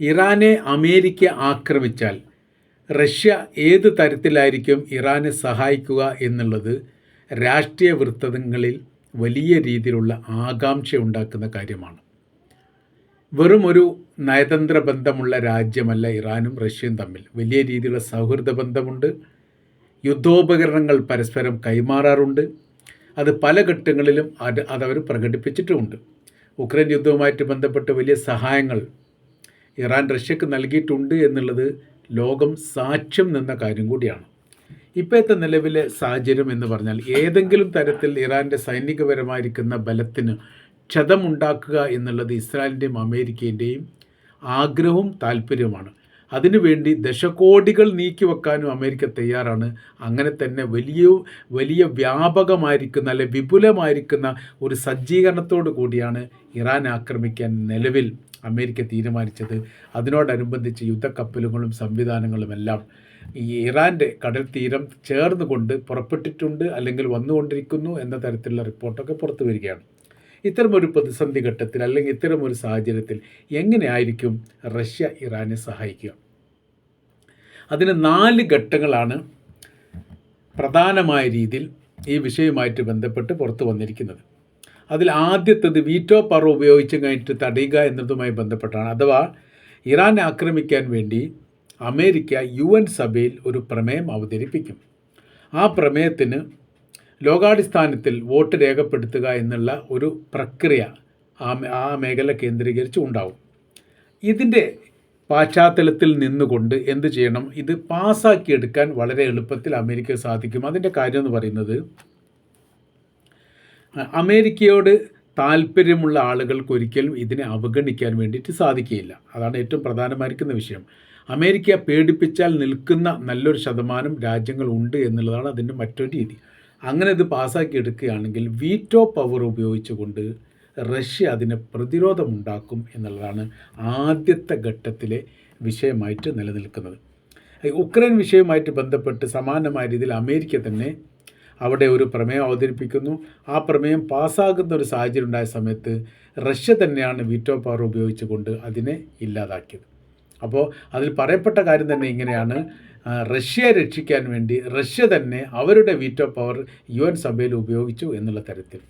ഇറാനെ America ആക്രമിച്ചാൽ Russia ഏത് തരത്തിലായിരിക്കും ഇറാനെ സഹായിക്കുക എന്നുള്ളത് രാഷ്ട്രീയ വൃത്തങ്ങളിൽ വലിയ രീതിയിലുള്ള ആകാംക്ഷ ഉണ്ടാക്കുന്ന കാര്യമാണ്. വെറും ഒരു നയതന്ത്ര ബന്ധമുള്ള രാജ്യമല്ല ഇറാനും റഷ്യയും തമ്മിൽ. വലിയ രീതിയിലുള്ള സൗഹൃദ ബന്ധമുണ്ട്. യുദ്ധോപകരണങ്ങൾ പരസ്പരം കൈമാറാറുണ്ട്. അത് പല ഘട്ടങ്ങളിലും അതവർ പ്രകടിപ്പിച്ചിട്ടുമുണ്ട്. ഉക്രൈൻ യുദ്ധവുമായിട്ട് ബന്ധപ്പെട്ട് വലിയ സഹായങ്ങൾ ഇറാൻ റഷ്യക്ക് നൽകിയിട്ടുണ്ട് എന്നുള്ളത് ലോകം സാക്ഷ്യം നിന്ന കാര്യം കൂടിയാണ്. ഇപ്പോഴത്തെ നിലവിലെ സാഹചര്യം എന്ന് പറഞ്ഞാൽ ഏതെങ്കിലും തരത്തിൽ ഇറാൻ്റെ സൈനികപരമായിരിക്കുന്ന ബലത്തിന് ക്ഷതമുണ്ടാക്കുക എന്നുള്ളത് ഇസ്രായേലിൻ്റെയും അമേരിക്കയുടെയും ആഗ്രഹവും താല്പര്യവുമാണ്. അതിനുവേണ്ടി ദശകോടികൾ നീക്കിവെക്കാനും അമേരിക്ക തയ്യാറാണ്. അങ്ങനെ തന്നെ വലിയ വ്യാപകമായിരിക്കുന്ന അല്ലെ വിപുലമായിരിക്കുന്ന ഒരു സജ്ജീകരണത്തോടു കൂടിയാണ് ഇറാൻ ആക്രമിക്കാൻ നിലവിൽ അമേരിക്ക തീരുമാനിച്ചത്. അതിനോടനുബന്ധിച്ച് യുദ്ധക്കപ്പലുകളും സംവിധാനങ്ങളുമെല്ലാം ഈ ഇറാൻ്റെ കടൽ തീരം ചേർന്നുകൊണ്ട് പുറപ്പെട്ടിട്ടുണ്ട് അല്ലെങ്കിൽ വന്നുകൊണ്ടിരിക്കുന്നു എന്ന തരത്തിലുള്ള റിപ്പോർട്ടൊക്കെ പുറത്തു വരികയാണ്. ഇത്തരമൊരു പ്രതിസന്ധി ഘട്ടത്തിൽ അല്ലെങ്കിൽ ഇത്തരമൊരു സാഹചര്യത്തിൽ എങ്ങനെയായിരിക്കും റഷ്യ ഇറാനെ സഹായിക്കുക? അതിന് 4 ഘട്ടങ്ങളാണ് പ്രധാനമായ രീതിയിൽ ഈ വിഷയവുമായിട്ട് ബന്ധപ്പെട്ട് പുറത്തു വന്നിരിക്കുന്നത്. അതിൽ ആദ്യത്തേത് വീറ്റോ പവർ ഉപയോഗിച്ച് കഴിഞ്ഞിട്ട് തടയുക എന്നതുമായി ബന്ധപ്പെട്ടാണ്. അഥവാ ഇറാനെ ആക്രമിക്കാൻ വേണ്ടി അമേരിക്ക UN സഭയിൽ ഒരു പ്രമേയം അവതരിപ്പിക്കും. ആ പ്രമേയത്തിന് ലോകാടിസ്ഥാനത്തിൽ വോട്ട് രേഖപ്പെടുത്തുക എന്നുള്ള ഒരു പ്രക്രിയ ആ മേഖല കേന്ദ്രീകരിച്ച് ഉണ്ടാവും. ഇതിൻ്റെ പശ്ചാത്തലത്തിൽ നിന്നുകൊണ്ട് എന്ത് ചെയ്യണം? ഇത് പാസ്സാക്കിയെടുക്കാൻ വളരെ എളുപ്പത്തിൽ അമേരിക്കക്ക് സാധിക്കും. അതിൻ്റെ കാര്യം എന്ന് പറയുന്നത്, അമേരിക്കയോട് താല്പര്യമുള്ള ആളുകൾക്ക് ഒരിക്കലും ഇതിനെ അവഗണിക്കാൻ വേണ്ടിയിട്ട് സാധിക്കുകയില്ല. അതാണ് ഏറ്റവും പ്രധാനമായിരിക്കുന്ന വിഷയം. അമേരിക്ക പേടിപ്പിച്ചാൽ നിൽക്കുന്ന നല്ലൊരു ശതമാനം രാജ്യങ്ങൾ ഉണ്ട് എന്നുള്ളതാണ് അതിൻ്റെ മറ്റൊരു രീതി. അങ്ങനെ ഇത് പാസ്സാക്കിയെടുക്കുകയാണെങ്കിൽ വീറ്റോ പവർ ഉപയോഗിച്ചുകൊണ്ട് റഷ്യ അതിന് പ്രതിരോധമുണ്ടാക്കും എന്നുള്ളതാണ് ആദ്യത്തെ ഘട്ടത്തിലെ വിഷയമായിട്ട് നിലനിൽക്കുന്നത്. ഉക്രൈൻ വിഷയവുമായിട്ട് ബന്ധപ്പെട്ട് സമാനമായ രീതിയിൽ അമേരിക്ക തന്നെ അവിടെ ഒരു പ്രമേയം അവതരിപ്പിക്കുന്നു. ആ പ്രമേയം പാസ്സാകുന്ന ഒരു സാഹചര്യം ഉണ്ടായ സമയത്ത് റഷ്യ തന്നെയാണ് വീറ്റോ പവർ ഉപയോഗിച്ചുകൊണ്ട് അതിനെ ഇല്ലാതാക്കിയത്. അപ്പോൾ അതിൽ പറയപ്പെട്ട കാര്യം തന്നെ ഇങ്ങനെയാണ്: റഷ്യയെ രക്ഷിക്കാൻ വേണ്ടി റഷ്യ തന്നെ അവരുടെ വീറ്റോ പവർ UN സഭയിൽ ഉപയോഗിച്ചു എന്നുള്ള തരത്തിൽ.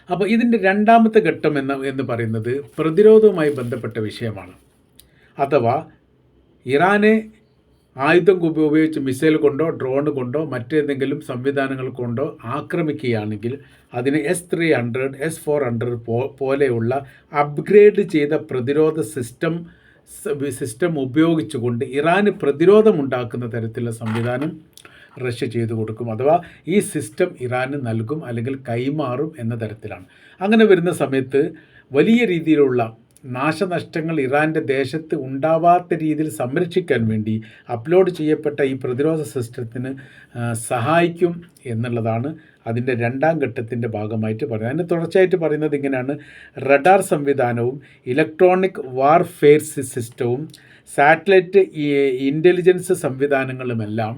അപ്പോൾ ഇതിൻ്റെ രണ്ടാമത്തെ ഘട്ടം എന്ന് പറയുന്നത് പ്രതിരോധവുമായി ബന്ധപ്പെട്ട വിഷയമാണ്. അഥവാ ഇറാനെ ആയുധം ഉപയോഗിച്ച് മിസൈൽ കൊണ്ടോ ഡ്രോൺ കൊണ്ടോ മറ്റേതെങ്കിലും സംവിധാനങ്ങൾ കൊണ്ടോ ആക്രമിക്കുകയാണെങ്കിൽ അതിന് S-300 S-400 പോലെയുള്ള അപ്ഗ്രേഡ് ചെയ്ത പ്രതിരോധ സിസ്റ്റം ഉപയോഗിച്ചുകൊണ്ട് ഇറാന് പ്രതിരോധമുണ്ടാക്കുന്ന തരത്തിലുള്ള സംവിധാനം റഷ്യ ചെയ്തു കൊടുക്കും. അഥവാ ഈ സിസ്റ്റം ഇറാന് നൽകും അല്ലെങ്കിൽ കൈമാറും എന്ന തരത്തിലാണ്. അങ്ങനെ വരുന്ന സമയത്ത് വലിയ രീതിയിലുള്ള നാശനഷ്ടങ്ങൾ ഇറാൻ്റെ ദേശത്ത് ഉണ്ടാവാത്ത രീതിയിൽ സംരക്ഷിക്കാൻ വേണ്ടി അപ്ലോഡ് ചെയ്യപ്പെട്ട ഈ പ്രതിരോധ സിസ്റ്റത്തിന് സഹായിക്കും എന്നുള്ളതാണ് അതിൻ്റെ രണ്ടാം ഘട്ടത്തിൻ്റെ ഭാഗമായിട്ട് പറയുന്നത്. അതിൻ്റെ തുടർച്ചയായിട്ട് പറയുന്നത് ഇങ്ങനെയാണ്: റഡാർ സംവിധാനവും ഇലക്ട്രോണിക് വാർഫെയർ സിസ്റ്റവും സാറ്റലൈറ്റ് ഇൻ്റലിജൻസ് സംവിധാനങ്ങളുമെല്ലാം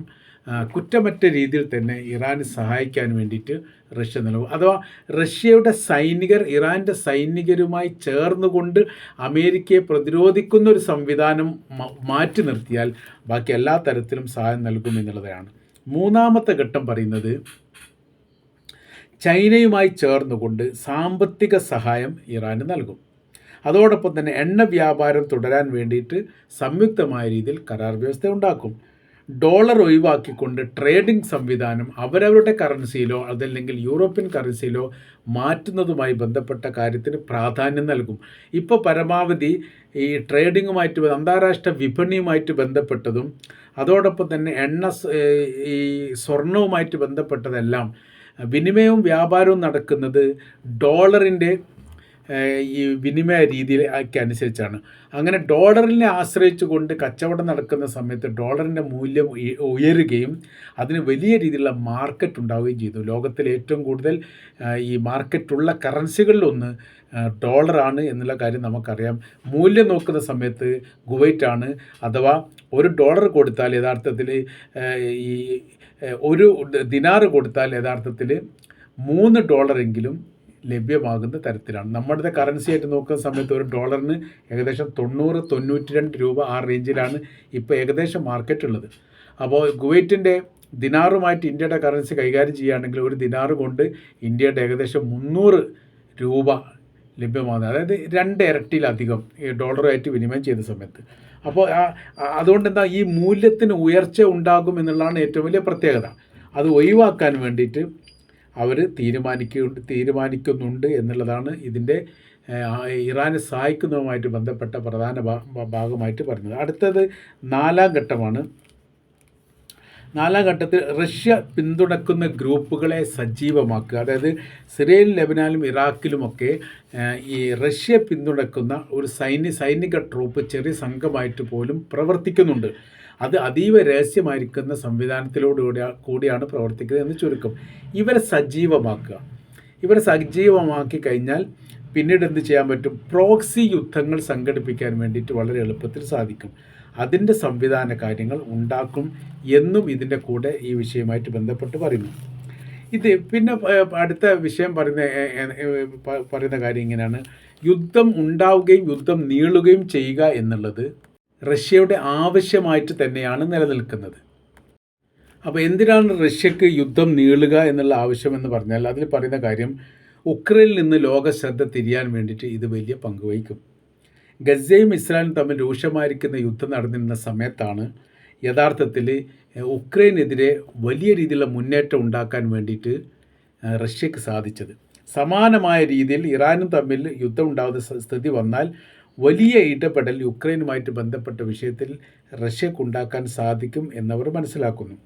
കുറ്റമറ്റ രീതിയിൽ തന്നെ ഇറാന് സഹായിക്കാൻ വേണ്ടിയിട്ട് റഷ്യ നൽകും. അഥവാ റഷ്യയുടെ സൈനികർ ഇറാൻ്റെ സൈനികരുമായി ചേർന്നുകൊണ്ട് അമേരിക്കയെ പ്രതിരോധിക്കുന്ന ഒരു സംവിധാനം മാറ്റി നിർത്തിയാൽ ബാക്കി എല്ലാ തരത്തിലും സഹായം നൽകും എന്നുള്ളതാണ്. മൂന്നാമത്തെ ഘട്ടം പറയുന്നത് ചൈനയുമായി ചേർന്നുകൊണ്ട് സാമ്പത്തിക സഹായം ഇറാന് നൽകും. അതോടൊപ്പം തന്നെ എണ്ണ വ്യാപാരം തുടരാൻ വേണ്ടിയിട്ട് സംയുക്തമായ രീതിയിൽ കരാർ വ്യവസ്ഥ ഉണ്ടാക്കും. ഡോളർ ഒഴിവാക്കിക്കൊണ്ട് ട്രേഡിംഗ് സംവിധാനം അവരവരുടെ കറൻസിയിലോ അതല്ലെങ്കിൽ യൂറോപ്യൻ കറൻസിയിലോ മാറ്റുന്നതുമായി ബന്ധപ്പെട്ട കാര്യത്തിന് പ്രാധാന്യം നൽകും. ഇപ്പോൾ പരമാവധി ഈ ട്രേഡിങ്ങുമായിട്ട് അന്താരാഷ്ട്ര വിപണിയുമായിട്ട് ബന്ധപ്പെട്ടതും അതോടൊപ്പം തന്നെ ഈ സ്വർണവുമായിട്ട് ബന്ധപ്പെട്ടതെല്ലാം വിനിമയവും വ്യാപാരവും നടക്കുന്നത് ഡോളറിൻ്റെ ഈ വിനിമയ രീതിയിലേക്ക് അനുസരിച്ചാണ്. അങ്ങനെ ഡോളറിനെ ആശ്രയിച്ചുകൊണ്ട് കച്ചവടം നടക്കുന്ന സമയത്ത് ഡോളറിൻ്റെ മൂല്യം ഉയരുകയും അതിന് വലിയ രീതിയിലുള്ള മാർക്കറ്റ് ഉണ്ടാവുകയും ചെയ്തു. ലോകത്തിൽ ഏറ്റവും കൂടുതൽ ഈ മാർക്കറ്റുള്ള കറൻസികളിലൊന്ന് ഡോളറാണ് എന്നുള്ള കാര്യം നമുക്കറിയാം. മൂല്യം നോക്കുന്ന സമയത്ത് കുവൈറ്റാണ്. അഥവാ $1 കൊടുത്താൽ യഥാർത്ഥത്തിൽ ഈ 1 ദിനാർ കൊടുത്താൽ യഥാർത്ഥത്തിൽ $3 എങ്കിലും ലഭ്യമാകുന്ന തരത്തിലാണ്. നമ്മുടെ കറൻസി ആയിട്ട് നോക്കുന്ന സമയത്ത് ഒരു ഡോളറിന് ഏകദേശം 90-92 രൂപ ആ റേഞ്ചിലാണ് ഇപ്പോൾ ഏകദേശം മാർക്കറ്റ് ഉള്ളത്. അപ്പോൾ കുവൈറ്റിൻ്റെ ദിനാറുമായിട്ട് ഇന്ത്യയുടെ കറൻസി കൈകാര്യം ചെയ്യുകയാണെങ്കിൽ ഒരു ദിനാറ് കൊണ്ട് ഇന്ത്യയുടെ ഏകദേശം 300 രൂപ ലഭ്യമാകുന്നത്, അതായത് 2 ഇരട്ടിയിലധികം ഡോളറുമായിട്ട് വിനിമയം ചെയ്ത സമയത്ത്. അപ്പോൾ അതുകൊണ്ട് എന്താ, ഈ മൂല്യത്തിന് ഉയർച്ച ഉണ്ടാകും എന്നുള്ളതാണ് ഏറ്റവും വലിയ പ്രത്യേകത. അത് ഒഴിവാക്കാൻ വേണ്ടിയിട്ട് അവർ തീരുമാനിക്കുന്നുണ്ട് എന്നുള്ളതാണ് ഇതിൻ്റെ ഇറാനെ സഹായിക്കുന്നതുമായിട്ട് ബന്ധപ്പെട്ട പ്രധാന ഭാഗമായിട്ട് പറയുന്നത്. അടുത്തത് 4ാം ഘട്ടമാണ്. 4ാം ഘട്ടത്തിൽ റഷ്യ പിന്തുണക്കുന്ന ഗ്രൂപ്പുകളെ സജീവമാക്കുക. അതായത് സിറിയയിലും ലെബനാനിലും ഇറാഖിലുമൊക്കെ ഈ റഷ്യ പിന്തുണക്കുന്ന ഒരു സൈനിക ട്രൂപ്പ് ചെറിയ സംഘമായിട്ട് പോലും പ്രവർത്തിക്കുന്നുണ്ട്. അത് അതീവ രഹസ്യമായിരിക്കുന്ന കൂടിയാണ് പ്രവർത്തിക്കുന്നത് എന്ന് ചുരുക്കം. ഇവരെ സജീവമാക്കി കഴിഞ്ഞാൽ പിന്നീട് എന്ത് ചെയ്യാൻ പറ്റും? പ്രോക്സി യുദ്ധങ്ങൾ സംഘടിപ്പിക്കാൻ വേണ്ടിയിട്ട് വളരെ എളുപ്പത്തിൽ സാധിക്കും. അതിൻ്റെ സംവിധാന കാര്യങ്ങൾ ഉണ്ടാക്കും എന്നും ഇതിൻ്റെ കൂടെ ഈ വിഷയമായിട്ട് ബന്ധപ്പെട്ട് പറയുന്നു. ഇത് പിന്നെ അടുത്ത വിഷയം പറയുന്ന കാര്യം ഇങ്ങനെയാണ്: യുദ്ധം ഉണ്ടാവുകയും യുദ്ധം നീളുകയും ചെയ്യുക എന്നുള്ളത് റഷ്യയുടെ ആവശ്യമായിട്ട് തന്നെയാണ് നിലനിൽക്കുന്നത്. അപ്പോൾ എന്തിനാണ് റഷ്യക്ക് യുദ്ധം നീളുക എന്നുള്ള ആവശ്യമെന്ന് പറഞ്ഞാൽ അതിൽ പറയുന്ന കാര്യം, ഉക്രൈനിൽ നിന്ന് ലോക ശ്രദ്ധ തിരിയാൻ വേണ്ടിയിട്ട് ഇത് വലിയ പങ്ക് വഹിക്കും. ഗസയും ഇസ്രായേലും തമ്മിൽ രൂക്ഷമായിരിക്കുന്ന യുദ്ധം നടന്നിരുന്ന സമയത്താണ് യഥാർത്ഥത്തിൽ ഉക്രൈനെതിരെ വലിയ രീതിയിലുള്ള മുന്നേറ്റം ഉണ്ടാക്കാൻ വേണ്ടിയിട്ട് റഷ്യക്ക് സാധിച്ചത്. സമാനമായ രീതിയിൽ ഇറാനും തമ്മിൽ യുദ്ധം ഉണ്ടാകുന്ന സ്ഥിതി വന്നാൽ വലിയ ഇടപെടൽ യുക്രൈനുമായിട്ട് ബന്ധപ്പെട്ട വിഷയത്തിൽ റഷ്യക്കുണ്ടാക്കാൻ സാധിക്കും എന്നവർ മനസ്സിലാക്കുന്നു.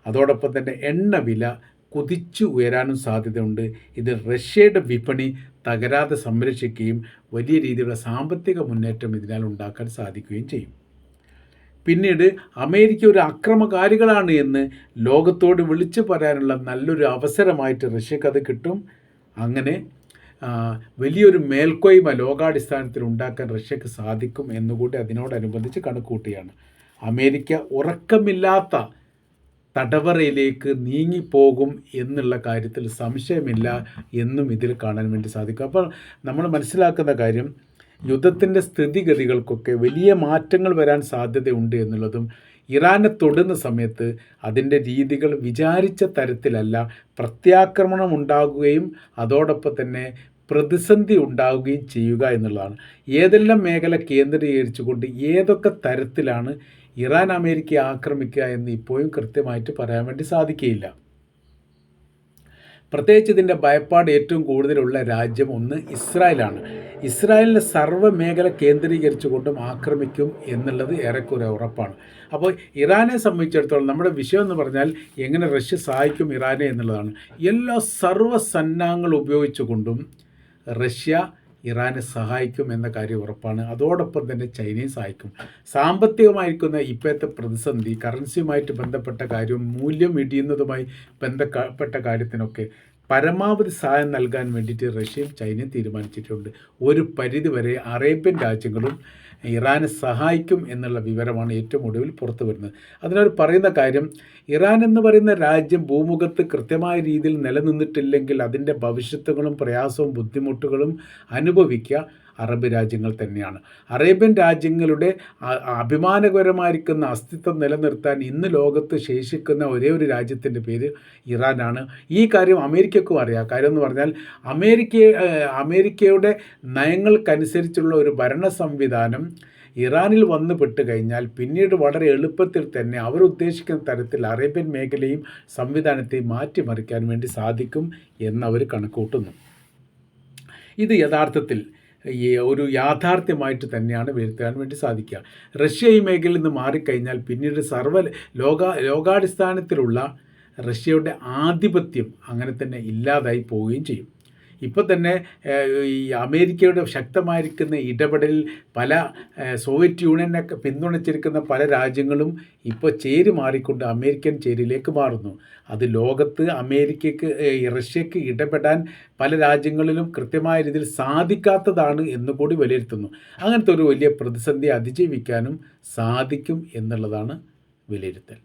അതോടൊപ്പം തന്നെ എണ്ണവില കുതിച്ചു ഉയരാനും സാധ്യതയുണ്ട്. ഇത് റഷ്യയുടെ വിപണി തകരാതെ സംരക്ഷിക്കുകയും വലിയ രീതിയിലുള്ള സാമ്പത്തിക മുന്നേറ്റം ഇതിനാൽ ഉണ്ടാക്കാൻ സാധിക്കുകയും ചെയ്യും. പിന്നീട് അമേരിക്ക ഒരു അക്രമകാരികളാണ് എന്ന് ലോകത്തോട് വിളിച്ചു പറയാനുള്ള നല്ലൊരു അവസരമായിട്ട് റഷ്യക്ക് അത് കിട്ടും. അങ്ങനെ വലിയൊരു മേൽക്കോയ്മ ലോകാടിസ്ഥാനത്തിൽ ഉണ്ടാക്കാൻ റഷ്യക്ക് സാധിക്കും എന്നുകൂടി അതിനോടനുബന്ധിച്ച് കണക്കുകൂട്ടിയാണ്. അമേരിക്ക ഉറക്കമില്ലാത്ത തടവറയിലേക്ക് നീങ്ങിപ്പോകും എന്നുള്ള കാര്യത്തിൽ സംശയമില്ല എന്നും ഇതിൽ കാണാൻ വേണ്ടി സാധിക്കും. അപ്പോൾ നമ്മൾ മനസ്സിലാക്കുന്ന കാര്യം, യുദ്ധത്തിൻ്റെ സ്ഥിതിഗതികൾക്കൊക്കെ വലിയ മാറ്റങ്ങൾ വരാൻ സാധ്യതയുണ്ട് എന്നുള്ളതും, ഇറാനെ തൊടുന്ന സമയത്ത് അതിൻ്റെ രീതികൾ വിചാരിച്ച തരത്തിലല്ല, പ്രത്യാക്രമണം ഉണ്ടാകുകയും അതോടൊപ്പം തന്നെ പ്രതിസന്ധി ഉണ്ടാവുകയും ചെയ്യുക എന്നുള്ളതാണ്. ഏതെല്ലാം മേഖല കേന്ദ്രീകരിച്ചുകൊണ്ട് ഏതൊക്കെ തരത്തിലാണ് ഇറാൻ അമേരിക്കയെ ആക്രമിക്കുക എന്ന് ഇപ്പോഴും കൃത്യമായിട്ട് പറയാൻ വേണ്ടി സാധിക്കുകയില്ല. പ്രത്യേകിച്ച് ഇതിൻ്റെ ഭയപ്പാട് ഏറ്റവും കൂടുതലുള്ള രാജ്യം ഒന്ന് ഇസ്രായേലാണ്. ഇസ്രായേലിൻ്റെ സർവ്വ മേഖല കേന്ദ്രീകരിച്ചുകൊണ്ടും ആക്രമിക്കും എന്നുള്ളത് ഏറെക്കുറെ ഉറപ്പാണ്. അപ്പോൾ ഇറാനെ സംബന്ധിച്ചിടത്തോളം നമ്മുടെ വിഷയം എന്ന് പറഞ്ഞാൽ എങ്ങനെ റഷ്യ സഹായിക്കും ഇറാനെ എന്നുള്ളതാണ്. എല്ലാ സർവ്വസന്നാഹങ്ങൾ ഉപയോഗിച്ചുകൊണ്ടും റഷ്യ ഇറാനെ സഹായിക്കും എന്ന കാര്യം ഉറപ്പാണ്. അതോടൊപ്പം തന്നെ ചൈനയും സഹായിക്കും. സാമ്പത്തികമായിരിക്കുന്ന ഇപ്പോഴത്തെ പ്രതിസന്ധി, കറൻസിയുമായിട്ട് ബന്ധപ്പെട്ട കാര്യവും മൂല്യം ഇടിയുന്നതുമായി ബന്ധപ്പെട്ട കാര്യത്തിനൊക്കെ പരമാവധി സഹായം നൽകാൻ വേണ്ടിയിട്ട് റഷ്യയും ചൈനയും തീരുമാനിച്ചിട്ടുണ്ട്. ഒരു പരിധിവരെ അറേബ്യൻ രാജ്യങ്ങളും ഇറാനെ സഹായിക്കും എന്നുള്ള വിവരമാണ് ഏറ്റവും ഒടുവിൽ പുറത്തു വരുന്നത്. അതിനവർ പറയുന്ന കാര്യം, ഇറാൻ എന്ന് പറയുന്ന രാജ്യം ഭൂമുഖത്ത് കൃത്യമായ രീതിയിൽ നിലനിന്നിട്ടില്ലെങ്കിൽ അതിൻ്റെ ഭവിഷ്യത്തുകളും പ്രയാസവും ബുദ്ധിമുട്ടുകളും അനുഭവിക്കുക അറബ് രാജ്യങ്ങൾ തന്നെയാണ്. അറേബ്യൻ രാജ്യങ്ങളുടെ അഭിമാനകരമായിരിക്കുന്ന അസ്തിത്വം നിലനിർത്താൻ ഇന്ന് ലോകത്ത് ശേഷിക്കുന്ന ഒരേ ഒരു രാജ്യത്തിൻ്റെ പേര് ഇറാനാണ്. ഈ കാര്യം അമേരിക്കക്കും അറിയാം. കാര്യം എന്ന് പറഞ്ഞാൽ അമേരിക്കയുടെ നയങ്ങൾക്കനുസരിച്ചുള്ള ഒരു ഭരണ സംവിധാനം ഇറാനിൽ വന്നു പെട്ട് കഴിഞ്ഞാൽ പിന്നീട് വളരെ എളുപ്പത്തിൽ തന്നെ അവരുദ്ദേശിക്കുന്ന തരത്തിൽ അറേബ്യൻ മേഖലയും സംവിധാനത്തെയും മാറ്റിമറിക്കാൻ വേണ്ടി സാധിക്കും എന്നവർ കണക്കൂട്ടുന്നു. ഇത് യഥാർത്ഥത്തിൽ ഒരു യാഥാർത്ഥ്യമായിട്ട് തന്നെയാണ് വരുത്താൻ വേണ്ടി സാധിക്കുക. റഷ്യ ഈ മേഖലയിൽ നിന്ന് മാറിക്കഴിഞ്ഞാൽ പിന്നീട് ലോകാടിസ്ഥാനത്തിലുള്ള റഷ്യയുടെ ആധിപത്യം അങ്ങനെ തന്നെ ഇല്ലാതായി പോവുകയും ചെയ്യും. ഇപ്പോൾ തന്നെ ഈ അമേരിക്കയുടെ ശക്തമായിരിക്കുന്ന ഇടപെടലിൽ പല സോവിയറ്റ് യൂണിയനെ പിന്തുണച്ചിരിക്കുന്ന പല രാജ്യങ്ങളും ഇപ്പോൾ ചേരി മാറിക്കൊണ്ട് അമേരിക്കൻ ചേരിയിലേക്ക് മാറുന്നു. അത് ലോകത്ത് റഷ്യക്ക് ഇടപെടാൻ പല രാജ്യങ്ങളിലും കൃത്യമായ രീതിയിൽ സാധിക്കാത്തതാണ് എന്നുകൂടി വിലയിരുത്തുന്നു. അങ്ങനത്തെ ഒരു വലിയ പ്രതിസന്ധി അതിജീവിക്കാനും സാധിക്കും എന്നുള്ളതാണ് വിലയിരുത്തൽ.